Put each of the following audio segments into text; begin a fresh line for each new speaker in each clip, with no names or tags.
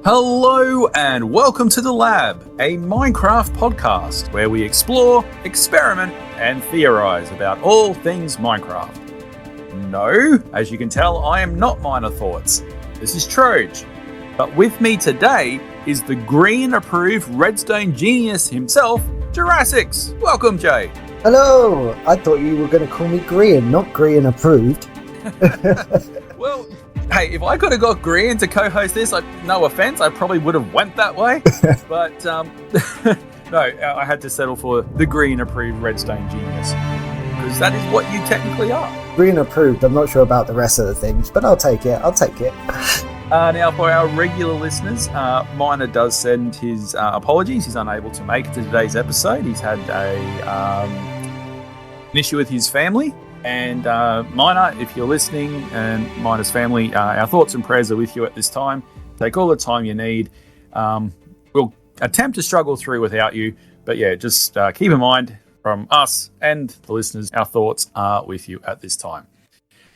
Hello and welcome to The Lab, a Minecraft podcast where we explore, experiment, and theorize about all things Minecraft. No, as you can tell, I am not Minor Thoughts. This is Troj. But with me today is the green-approved redstone genius himself, Juras6x. Welcome, Jay.
Hello! I thought you were going to call me green, not green approved.
Well, hey, if I could have got Green to co-host this, no offense, I probably would have went that way. But no, I had to settle for the green-approved redstone genius because that is what you technically are.
Green approved. I'm not sure about the rest of the things, but I'll take it.
Now, for our regular listeners, Minor does send his apologies. He's unable to make it to today's episode. He's had an issue with his family. And Minor, if you're listening, and Minor's family, our thoughts and prayers are with you at this time. Take all the time you need. We'll attempt to struggle through without you. But yeah, just keep in mind from us and the listeners, our thoughts are with you at this time.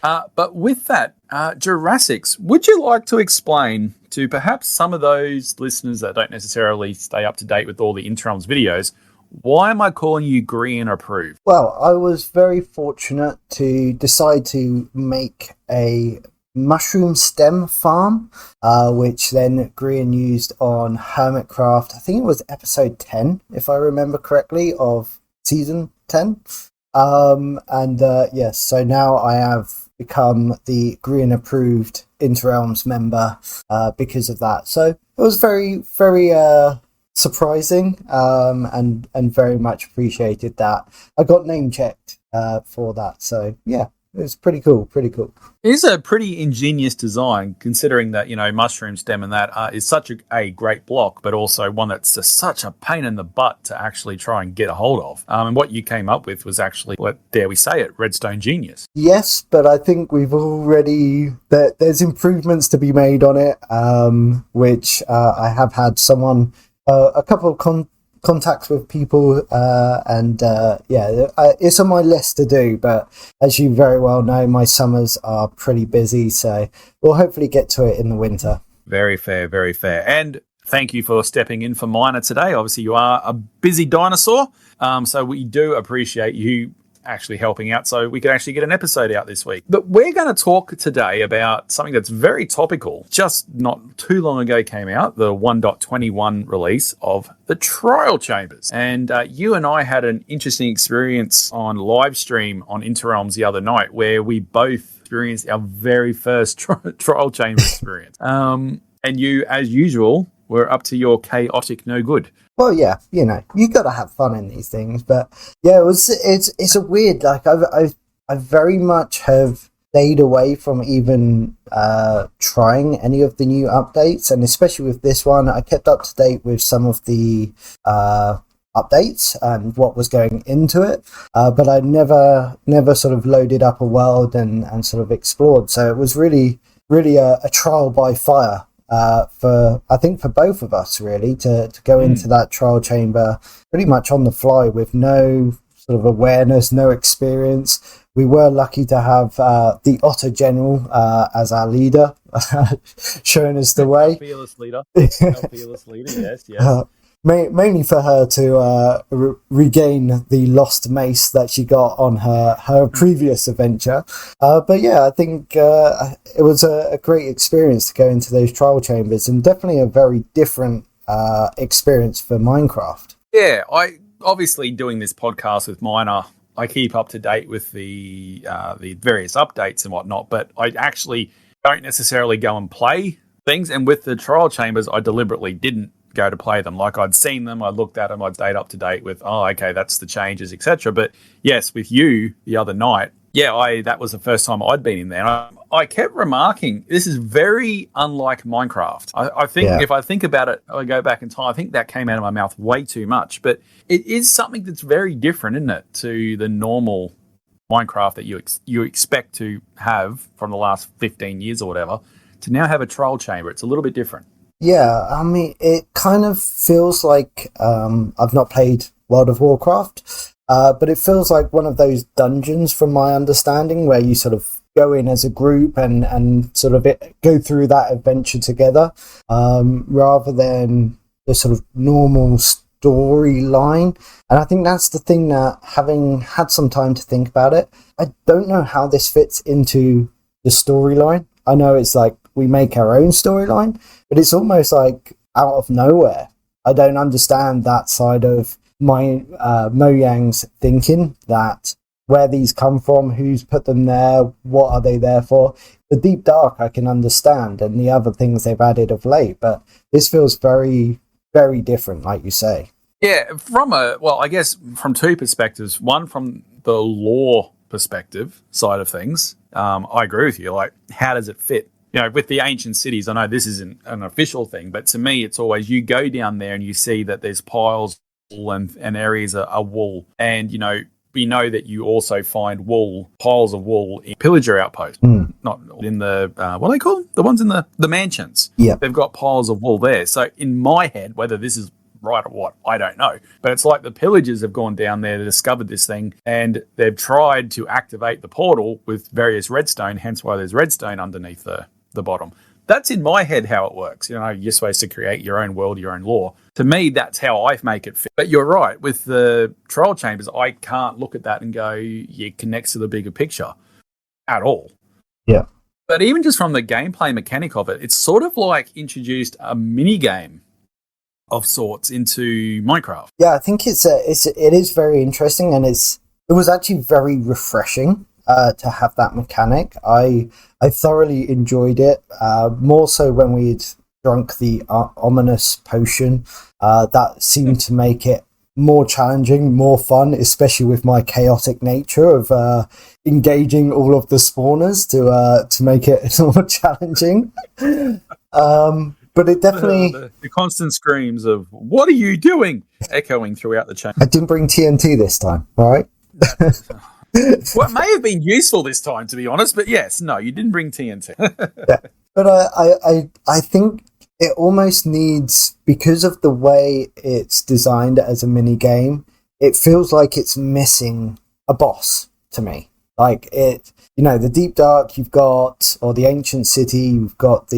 But with that, Juras6x, would you like to explain to perhaps some of those listeners that don't necessarily stay up to date with all the Interrealms videos, why am I calling you green approved?
Well, I was very fortunate to decide to make a mushroom stem farm, which then Green used on Hermitcraft. I think it was episode 10, if I remember correctly, of season 10. Yes, so now I have become the green approved Interrealms member because of that. So it was very, very surprising and very much appreciated that I got name checked for that. So yeah, it was pretty cool.
It is a pretty ingenious design, considering that, you know, mushroom stem and that is such a great block, but also one that's just such a pain in the butt to actually try and get a hold of. And what you came up with was actually, dare we say it, redstone genius.
Yes, but I think there's improvements to be made on it, which I have had a couple of contacts with people, it's on my list to do, but as you very well know, my summers are pretty busy, so we'll hopefully get to it in the winter.
Very fair, very fair. And thank you for stepping in for Minor today. Obviously, you are a busy dinosaur, so we do appreciate you actually helping out so we could actually get an episode out this week. But we're going to talk today about something that's very topical. Just not too long ago came out, the 1.21 release of the trial chambers. And you and I had an interesting experience on live stream on Interrealms the other night where we both experienced our very first trial chamber experience. And you, as usual, were up to your chaotic no good.
Well, yeah, you know, you got to have fun in these things, but yeah, it's a weird, like I very much have stayed away from even trying any of the new updates, and especially with this one, I kept up to date with some of the updates and what was going into it, but I never sort of loaded up a world and sort of explored. So it was really a trial by fire. For both of us, really, to go into that trial chamber pretty much on the fly with no sort of awareness, no experience. We were lucky to have the Otter General as our leader, showing us the way.
Fearless leader, yes.
Mainly for her to regain the lost mace that she got on her previous adventure. But yeah, I think it was a great experience to go into those trial chambers, and definitely a very different experience for Minecraft.
Yeah, I obviously doing this podcast with Minor, I keep up to date with the various updates and whatnot, but I actually don't necessarily go and play things. And with the trial chambers, I deliberately didn't go to play them. Like, I'd seen them, I looked at them, I'd stayed up to date with, okay, that's the changes, etc. But yes, with you the other night, that was the first time I'd been in there. And I kept remarking, this is very unlike Minecraft. I think if I think about it, I go back in time, I think that came out of my mouth way too much. But it is something that's very different, isn't it, to the normal Minecraft that you expect to have from the last 15 years or whatever, to now have a trial chamber. It's a little bit different.
Yeah, I mean, it kind of feels like I've not played World of Warcraft, but it feels like one of those dungeons, from my understanding, where you sort of go in as a group and sort of go through that adventure together, rather than the sort of normal storyline. And I think that's the thing, that having had some time to think about it, I don't know how this fits into the storyline. I know it's like we make our own storyline, but it's almost like out of nowhere. I don't understand that side of my Mojang's thinking, that where these come from, who's put them there, what are they there for. The Deep Dark I can understand, and the other things they've added of late, but this feels very, very different, like you say.
Yeah, I guess from two perspectives. One, from the lore perspective side of things, I agree with you. Like, how does it fit? You know, with the ancient cities, I know this isn't an official thing, but to me, it's always, you go down there and you see that there's piles and areas are wool. And, you know, we know that you also find piles of wool in pillager outposts, not in the, what are they called? The ones in the mansions.
Yeah.
They've got piles of wool there. So in my head, whether this is right or what, I don't know. But it's like the pillagers have gone down there to discover this thing, and they've tried to activate the portal with various redstone, hence why there's redstone underneath the bottom. That's in my head how it works. You know, you're supposed to create your own world, your own lore. To me, that's how I make it fit. But you're right, with the trial chambers, I can't look at that and go, it connects to the bigger picture at all.
Yeah.
But even just from the gameplay mechanic of it, it's sort of like introduced a mini game of sorts into Minecraft.
Yeah, I think it is very interesting, and it was actually very refreshing to have that mechanic. I thoroughly enjoyed it, more so when we'd drunk the ominous potion. That seemed to make it more challenging, more fun, especially with my chaotic nature of engaging all of the spawners to make it more challenging. But it definitely...
The constant screams of, "What are you doing?" echoing throughout the chamber.
I didn't bring TNT this time, all right?
Well, it may have been useful this time, to be honest, but yes, no, you didn't bring TNT.
Yeah. But I think it almost needs, because of the way it's designed as a mini game, it feels like it's missing a boss to me. Like, it, you know, the Deep Dark you've got, or the Ancient City, you've got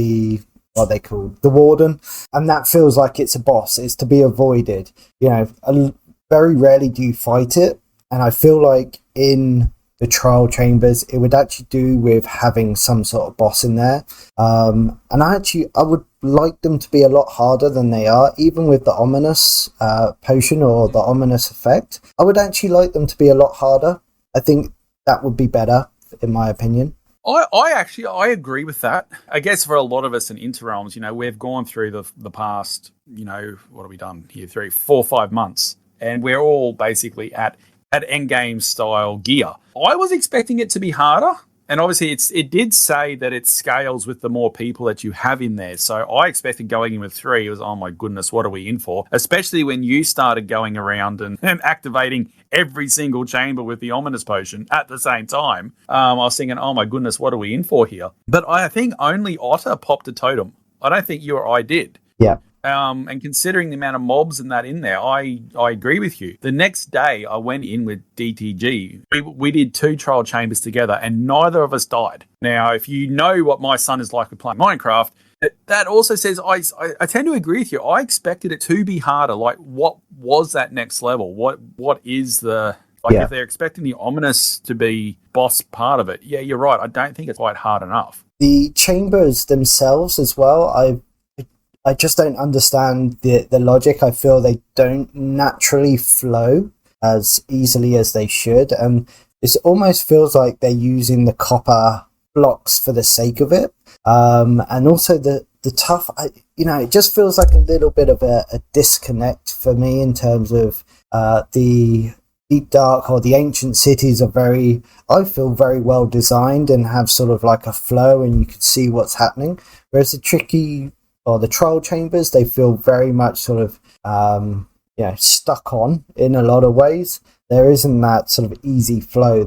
what are they called? The Warden. And that feels like it's a boss. It's to be avoided. You know, very rarely do you fight it. And I feel like in the trial chambers, it would actually do with having some sort of boss in there. And I would like them to be a lot harder than they are, even with the ominous potion or the ominous effect. I would actually like them to be a lot harder. I think that would be better, in my opinion.
I agree with that. I guess for a lot of us in Interrealms, you know, we've gone through the past, you know, what have we done here? 3, 4, 5 months. And we're all basically at endgame style gear. I was expecting it to be harder. And obviously it did say that it scales with the more people that you have in there. So I expected going in with 3, it was, oh my goodness, what are we in for? Especially when you started going around and activating every single chamber with the ominous potion at the same time. I was thinking, oh my goodness, what are we in for here? But I think only Otter popped a totem. I don't think you or I did.
Yeah.
And considering the amount of mobs and that in there, I agree with you. The next day, I went in with DTG. We did 2 trial chambers together, and neither of us died. Now, if you know what my son is like with playing Minecraft, that also says I tend to agree with you. I expected it to be harder. Like, what was that next level? What is the... Like, if they're expecting the ominous to be boss part of it, yeah, you're right. I don't think it's quite hard enough.
The chambers themselves as well, I just don't understand the logic. I feel they don't naturally flow as easily as they should. And it almost feels like they're using the copper blocks for the sake of it. And also the tough, it just feels like a little bit of a disconnect for me in terms of the Deep Dark or the Ancient Cities I feel very well designed and have sort of like a flow and you can see what's happening. Whereas the trial chambers, they feel very much sort of, stuck on in a lot of ways. There isn't that sort of easy flow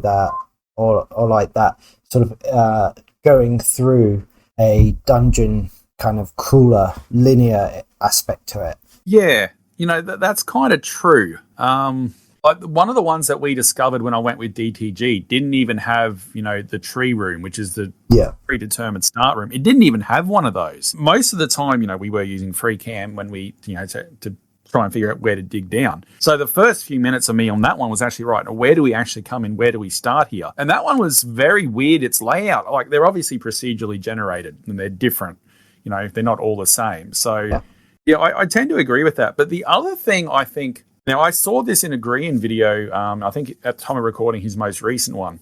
or like that sort of going through a dungeon kind of crueler, linear aspect to it.
Yeah, that's kind of true. One of the ones that we discovered when I went with DTG didn't even have, the tree room, which is the predetermined start room. It didn't even have one of those. Most of the time, we were using free cam when we, to try and figure out where to dig down. So the first few minutes of me on that one was actually right. Where do we actually come in? Where do we start here? And that one was very weird. Its layout, like they're obviously procedurally generated and they're different. They're not all the same. So I tend to agree with that. But the other thing I think, now I saw this in a Grian video, I think at the time of recording his most recent one.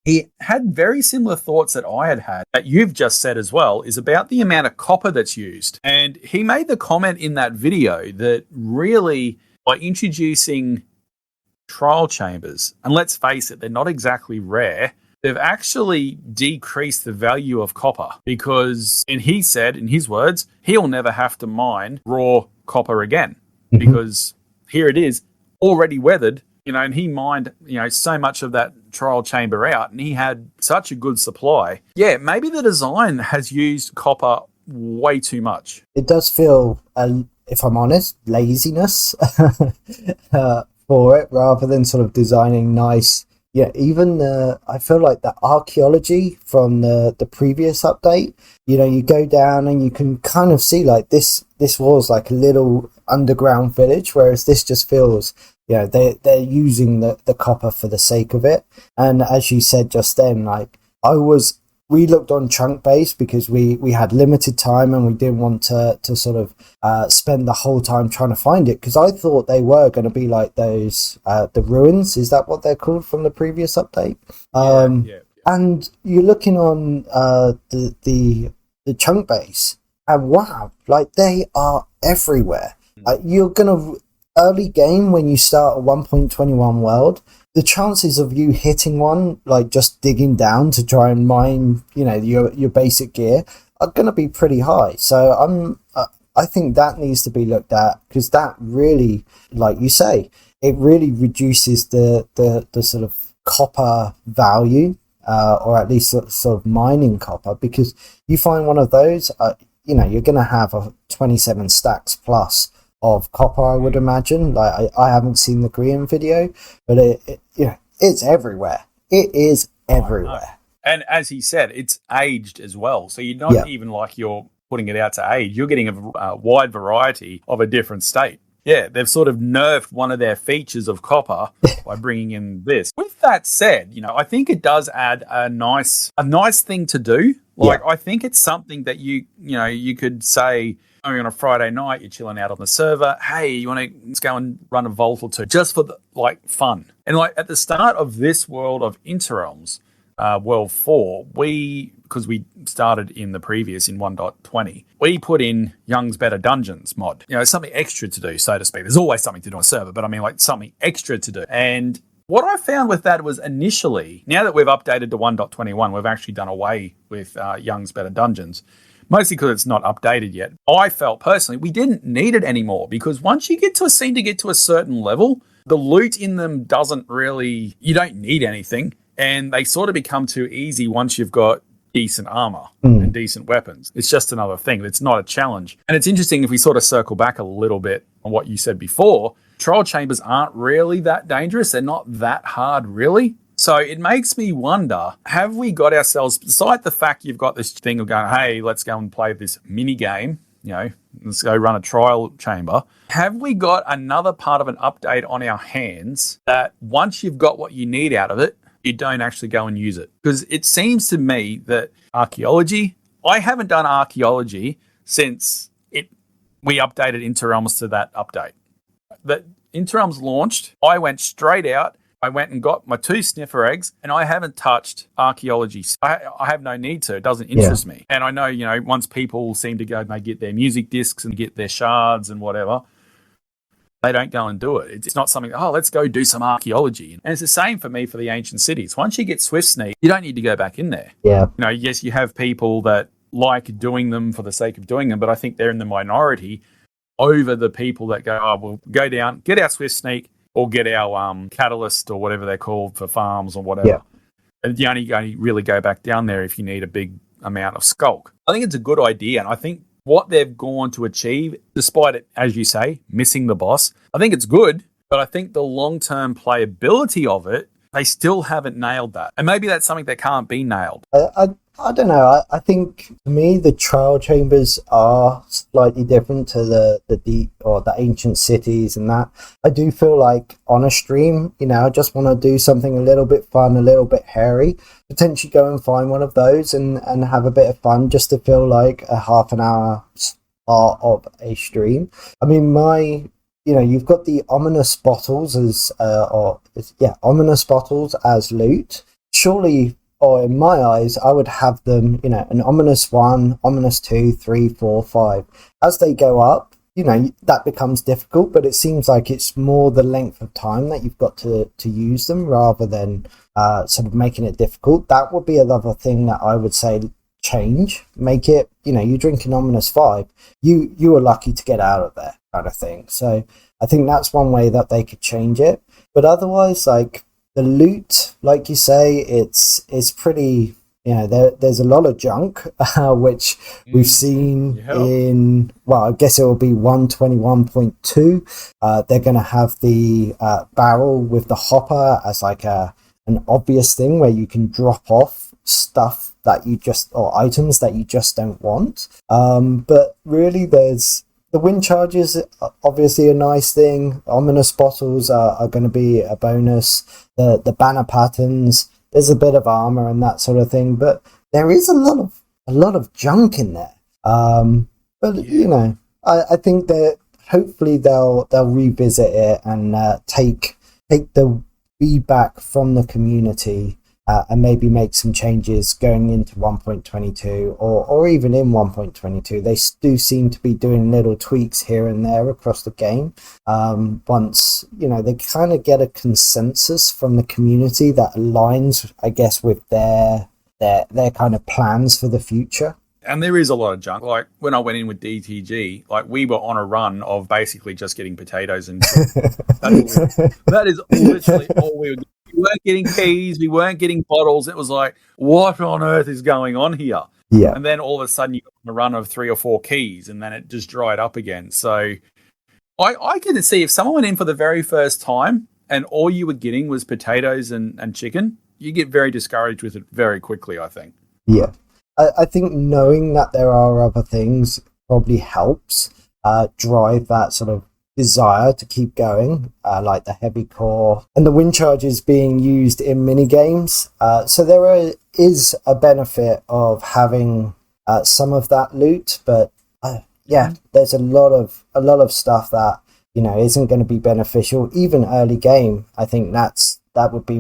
He had very similar thoughts that I had that you've just said as well, is about the amount of copper that's used. And he made the comment in that video that really by introducing trial chambers, and let's face it, they're not exactly rare, they've actually decreased the value of copper because, and he said in his words, he'll never have to mine raw copper again because here it is already weathered, and he mined, so much of that trial chamber out and he had such a good supply. Yeah, maybe the design has used copper way too much.
It does feel, if I'm honest, laziness for it rather than sort of designing nice. Yeah, even I feel like the archaeology from the previous update, you go down and you can kind of see like this was like a little underground village, whereas this just feels, they're using the copper for the sake of it. And as you said just then, like we looked on chunk base because we had limited time and we didn't want to sort of spend the whole time trying to find it, because I thought they were going to be like those the ruins, is that what they're called from the previous update? And you're looking on the chunk base and wow, like they are everywhere. You're gonna early game when you start a 1.21 world, the chances of you hitting one, like just digging down to try and mine, your basic gear, are going to be pretty high. So I think that needs to be looked at, because that really, like you say, it really reduces the sort of copper value, or at least sort of mining copper, because you find one of those, you're going to have a 27 stacks plus of copper, I would imagine. Like I haven't seen the Grian video, but it's everywhere. It is everywhere.
And as he said, it's aged as well. So you're not even like you're putting it out to age. You're getting a wide variety of a different state. Yeah, they've sort of nerfed one of their features of copper by bringing in this. With that said, I think it does add a nice thing to do. Like I think it's something that you could say, on a Friday night, you're chilling out on the server. Hey, you want to let's go and run a vault or two just for the fun. And at the start of this world of Interrealms, World 4, because we started in the previous in 1.20, we put in Young's Better Dungeons mod. Something extra to do, so to speak. There's always something to do on a server, but I mean something extra to do. And what I found with that was initially, now that we've updated to 1.21, we've actually done away with Young's Better Dungeons. Mostly because it's not updated yet. I felt personally we didn't need it anymore, because once you seem to get to a certain level, the loot in them doesn't really, you don't need anything, and they sort of become too easy once you've got decent armor and decent weapons. It's just another thing. It's not a challenge. And it's interesting if we sort of circle back a little bit on what you said before, trial chambers aren't really that dangerous. They're not that hard really. So it makes me wonder, have we got ourselves, beside the fact you've got this thing of going, hey, let's go and play this mini game, let's go run a trial chamber. Have we got another part of an update on our hands that once you've got what you need out of it, you don't actually go and use it? Because it seems to me that archaeology, I haven't done archaeology since we updated Interrealms to that update. That Interrealms launched, I went straight out. I went and got my 2 sniffer eggs, and I haven't touched archaeology. I have no need to. It doesn't interest me. And I know, once people seem to go and they get their music discs and get their shards and whatever, they don't go and do it. It's not something, let's go do some archaeology. And it's the same for me for the ancient cities. Once you get Swift Sneak, you don't need to go back in there.
Yeah.
Yes, you have people that like doing them for the sake of doing them, but I think they're in the minority over the people that go, we'll go down, get our Swift Sneak, or get our catalyst or whatever they're called for farms or whatever. Yeah. And you only really go back down there if you need a big amount of skulk. I think it's a good idea, and I think what they've gone to achieve, despite it, as you say, missing the boss, I think it's good. But I think the long-term playability of it, they still haven't nailed that. And maybe that's something that can't be nailed.
I don't know. I think to me the trial chambers are slightly different to the deep or the ancient cities and that. I do feel like on a stream, I just want to do something a little bit fun, a little bit hairy. Potentially go and find one of those and have a bit of fun just to feel like a half an hour part of a stream. I mean, you've got the ominous bottles ominous bottles as loot. Surely, or in my eyes, I would have them, an ominous 1, ominous 2, 3, 4, 5. As they go up, that becomes difficult, but it seems like it's more the length of time that you've got to use them rather than sort of making it difficult. That would be another thing that I would say change. Make it, you drink an ominous 5, you were lucky to get out of there kind of thing. So I think that's one way that they could change it. But otherwise, like, the loot, like you say, it's pretty, there's a lot of junk, which we've seen in, I guess it will be 121.2. They're going to have the barrel with the hopper as like an obvious thing where you can drop off stuff that or items that you just don't want. But really there's, the wind charges are obviously a nice thing. Ominous bottles are going to be a bonus. The banner patterns, there's a bit of armor and that sort of thing, but there is a lot of junk in there. I think that hopefully they'll revisit it and take the feedback from the community. And maybe make some changes going into 1.22 or even in 1.22. They do seem to be doing little tweaks here and there across the game. Once, they kind of get a consensus from the community that aligns, I guess, with their kind of plans for the future.
And there is a lot of junk. Like when I went in with DTG, like we were on a run of basically just getting potatoes and that is literally all we were doing. We weren't getting keys, we weren't getting bottles. It was like, what on earth is going on here?
Yeah.
And then all of a sudden you got on a run of 3 or 4 keys and then it just dried up again. So I can see if someone went in for the very first time and all you were getting was potatoes and chicken, you get very discouraged with it very quickly, I think.
Yeah. I think knowing that there are other things probably helps drive that sort of desire to keep going, like the heavy core and the wind charges being used in mini games. So there is a benefit of having some of that loot, but there's a lot of stuff that isn't going to be beneficial even early game. I think that would be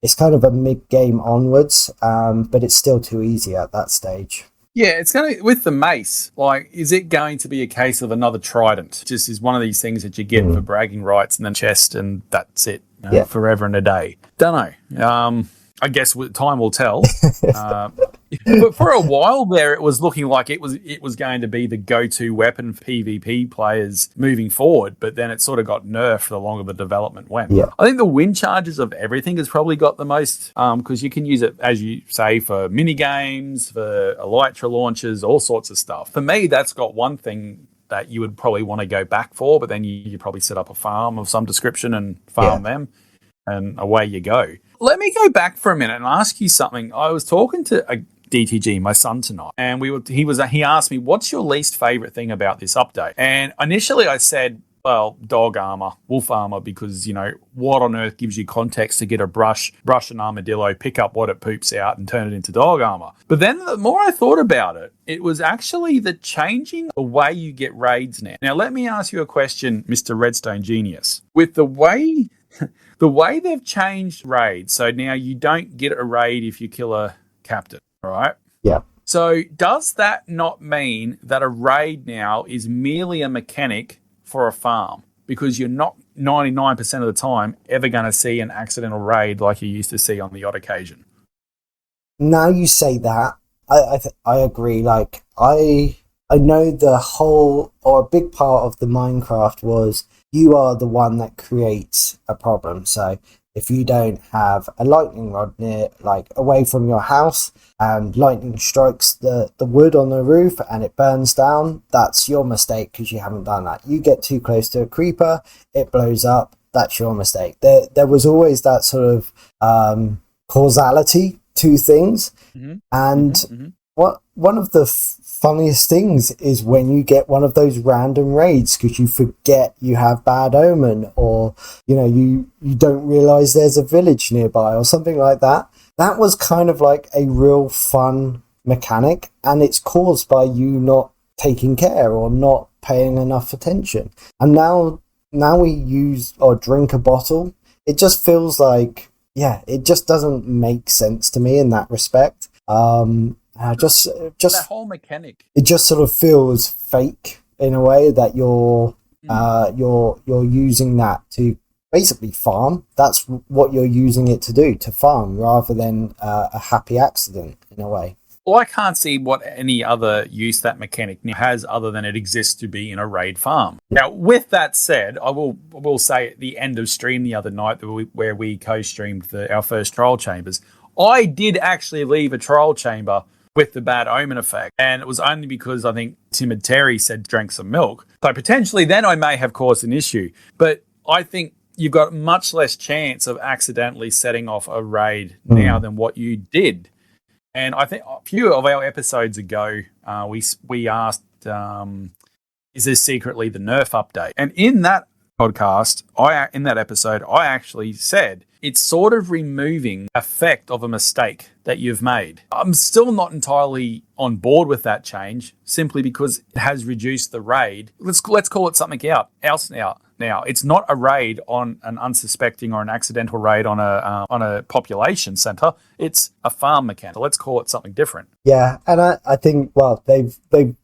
it's kind of a mid game onwards, but it's still too easy at that stage.
Yeah, it's going to, with the mace, like, is it going to be a case of another trident? Just is one of these things that you get for bragging rights and then chest and that's it, forever and a day. Don't know. I guess time will tell. But for a while there, it was looking like it was going to be the go-to weapon for PvP players moving forward. But then it sort of got nerfed the longer the development went.
Yeah.
I think the wind charges of everything has probably got the most, because you can use it, as you say, for mini games, for elytra launches, all sorts of stuff. For me, that's got one thing that you would probably want to go back for, but then you probably set up a farm of some description and farm them, and away you go. Let me go back for a minute and ask you something. I was talking to a DTG, my son, tonight, and he asked me, what's your least favorite thing about this update? And initially I said, well, dog armor, wolf armor, because, what on earth gives you context to get a brush an armadillo, pick up what it poops out and turn it into dog armor? But then the more I thought about it, it was actually the changing the way you get raids now. Now, let me ask you a question, Mr. Redstone Genius. With the way they've changed raids, so now you don't get a raid if you kill a captain, all right?
Yeah.
So does that not mean that a raid now is merely a mechanic for a farm? Because you're not 99% of the time ever going to see an accidental raid like you used to see on the odd occasion.
Now you say that, I agree. Like, I know the whole, or a big part of the Minecraft was you are the one that creates a problem. So if you don't have a lightning rod near, like, away from your house, and lightning strikes the wood on the roof and it burns down, that's your mistake because you haven't done that. You get too close to a creeper, it blows up, that's your mistake. There was always that sort of causality to things, and one of the funniest things is when you get one of those random raids because you forget you have bad omen, or you don't realize there's a village nearby or something like that. That was kind of like a real fun mechanic, and it's caused by you not taking care or not paying enough attention. And now we use or drink a bottle. It just feels like, it just doesn't make sense to me in that respect. Just
that whole mechanic,
it just sort of feels fake in a way that you're using that to basically farm. That's what you're using it to do, to farm, rather than a happy accident in a way.
Well, I can't see what any other use that mechanic has other than it exists to be in a raid farm. Now, with that said, I will say at the end of stream the other night where we co-streamed our first trial chambers, I did actually leave a trial chamber with the bad omen effect, and it was only because I think Timid Terry said drank some milk. So potentially then I may have caused an issue, but I think you've got much less chance of accidentally setting off a raid now than what you did. And I think a few of our episodes ago, we asked, is this secretly the nerf update? And in that podcast, in that episode, I actually said it's sort of removing effect of a mistake that you've made. I'm still not entirely on board with that change, simply because it has reduced the raid. Let's call it something else now. Now, it's not a raid on an unsuspecting or an accidental raid on a population center. It's a farm mechanic. Let's call it something different.
Yeah, and I think, well, they've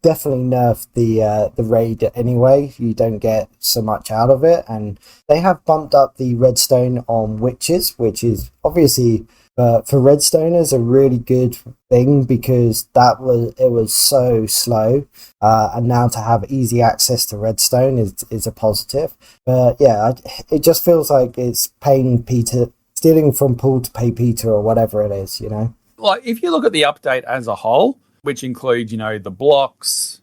definitely nerfed the raid anyway. You don't get so much out of it, and they have bumped up the redstone on witches, which is obviously for redstoners a really good thing, because it was so slow, and now to have easy access to redstone is a positive. But yeah, it just feels like it's paying Peter, stealing from Paul to pay Peter, or whatever it is,
Like, if you look at the update as a whole, which includes, the blocks,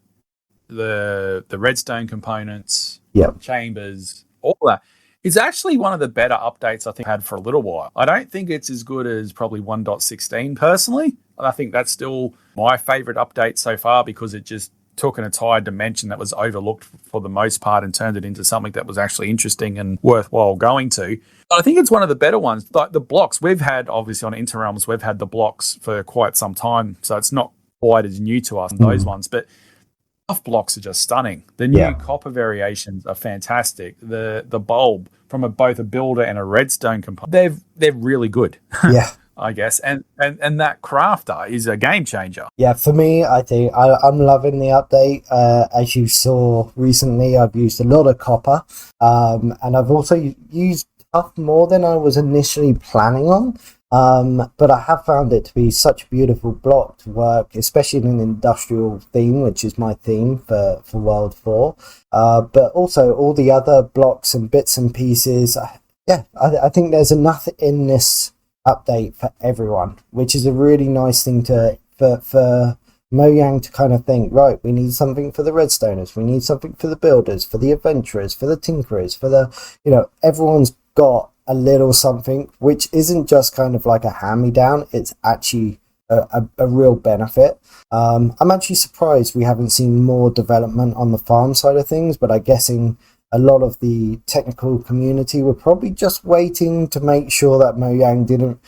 the redstone components, chambers, all that, it's actually one of the better updates I think I've had for a little while. I don't think it's as good as probably 1.16 personally. And I think that's still my favorite update so far, because it just took an entire dimension that was overlooked for the most part and turned it into something that was actually interesting and worthwhile going to. But I think it's one of the better ones. Like the blocks, we've had, obviously on Interrealms, we've had the blocks for quite some time, so it's not quite as new to us, those ones. But blocks are just stunning. The new copper variations are fantastic. The bulb from both a builder and a redstone component, they're really good.
Yeah.
I guess, and that crafter is a game changer.
Yeah, for me, I think I'm loving the update. As you saw recently, I've used a lot of copper, and I've also used tough more than I was initially planning on. But I have found it to be such a beautiful block to work, especially in an industrial theme, which is my theme for World 4. But also all the other blocks and bits and pieces. I think there's enough in this update for everyone, which is a really nice thing for Mojang to kind of think, right, we need something for the Redstoners, we need something for the builders, for the adventurers, for the tinkerers, for the, everyone's got a little something, which isn't just kind of like a hand-me-down, it's actually a real benefit. I'm actually surprised we haven't seen more development on the farm side of things, but I'm guessing a lot of the technical community were probably just waiting to make sure that Mojang didn't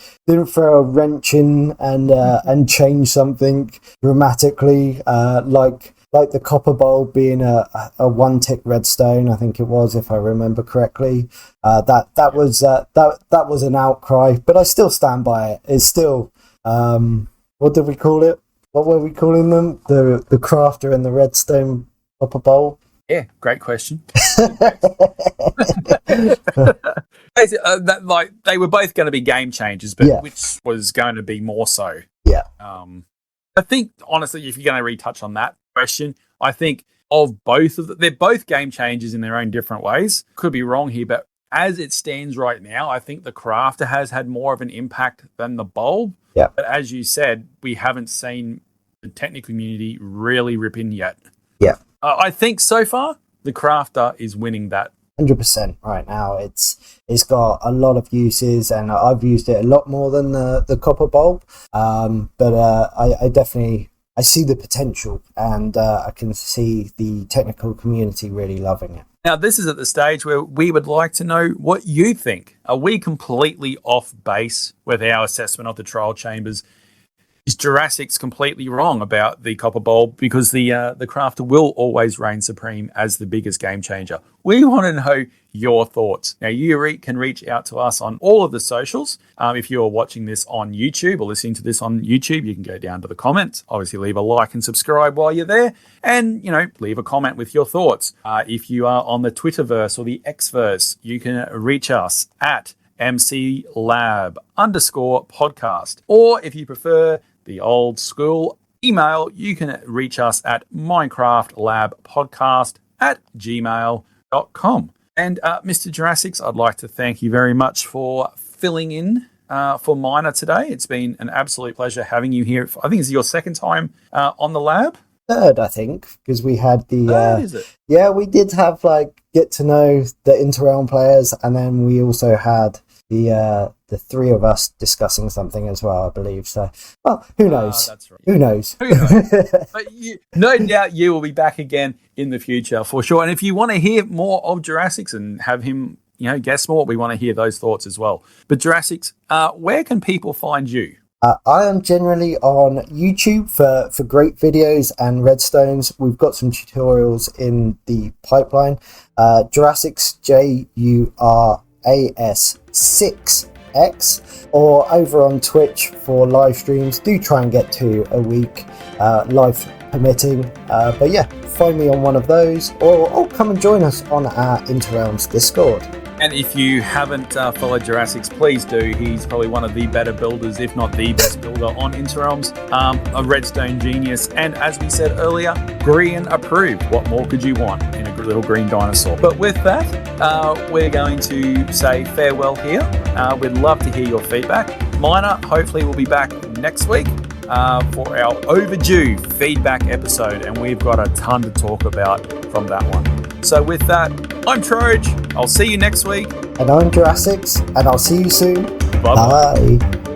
throw a wrench in and change something dramatically, like the copper bulb being a one-tick redstone, I think it was, if I remember correctly. That was an outcry, but I still stand by it. It's still what did we call it? What were we calling them? The crafter and the redstone copper bulb.
Yeah, great question. They were both going to be game changers, but which was going to be more so?
Yeah.
I think, honestly, if you're going to retouch on that question, I think of both of them, they're both game changers in their own different ways. Could be wrong here, but as it stands right now, I think the crafter has had more of an impact than the bulb.
Yeah.
But as you said, we haven't seen the technical community really rip in yet.
Yeah.
I think so far the crafter is winning that
100% right now. It's got a lot of uses, and I've used it a lot more than the copper bulb. But I definitely see the potential, and I can see the technical community really loving it.
Now, this is at the stage where we would like to know what you think. Are we completely off base with our assessment of the trial chambers? Is Juras6 completely wrong about the copper bulb? Because the crafter will always reign supreme as the biggest game changer. We want to know your thoughts. Now, you can reach out to us on all of the socials. If you are watching this on YouTube or listening to this on YouTube, you can go down to the comments. Obviously, leave a like and subscribe while you're there. And, leave a comment with your thoughts. If you are on the Twitterverse or the Xverse, you can reach us at mclab_podcast. Or if you prefer the old school email, you can reach us at minecraftlabpodcast@gmail.com. And Mr. Juras6, I'd like to thank you very much for filling in for Miner today. It's been an absolute pleasure having you here. I think it's your second time on the lab.
Third, I think, because we had the
is it?
Yeah, we did have get to know the Interrealm players, and then we also had the three of us discussing something as well, I believe. So, well, who knows?
That's right.
Who knows?
Who knows? But no doubt you will be back again in the future for sure. And if you want to hear more of Juras6 and have him, guest more, we want to hear those thoughts as well. But Juras6, where can people find you?
I am generally on YouTube for great videos and redstones. We've got some tutorials in the pipeline. Juras6, Juras6x, or over on Twitch for live streams. Do try and get 2 a week, life permitting. But yeah, find me on one of those, or come and join us on our Interrealms Discord.
And if you haven't followed Juras6, please do. He's probably one of the better builders, if not the best builder on Interrealms. A redstone genius. And as we said earlier, green approved. What more could you want in a little green dinosaur? But with that, we're going to say farewell here. We'd love to hear your feedback. Miner, hopefully we'll be back next week for our overdue feedback episode. And we've got a ton to talk about from that one. So with that, I'm Troj. I'll see you next week.
And I'm Juras6, and I'll see you soon.
Bye-bye.
Bye.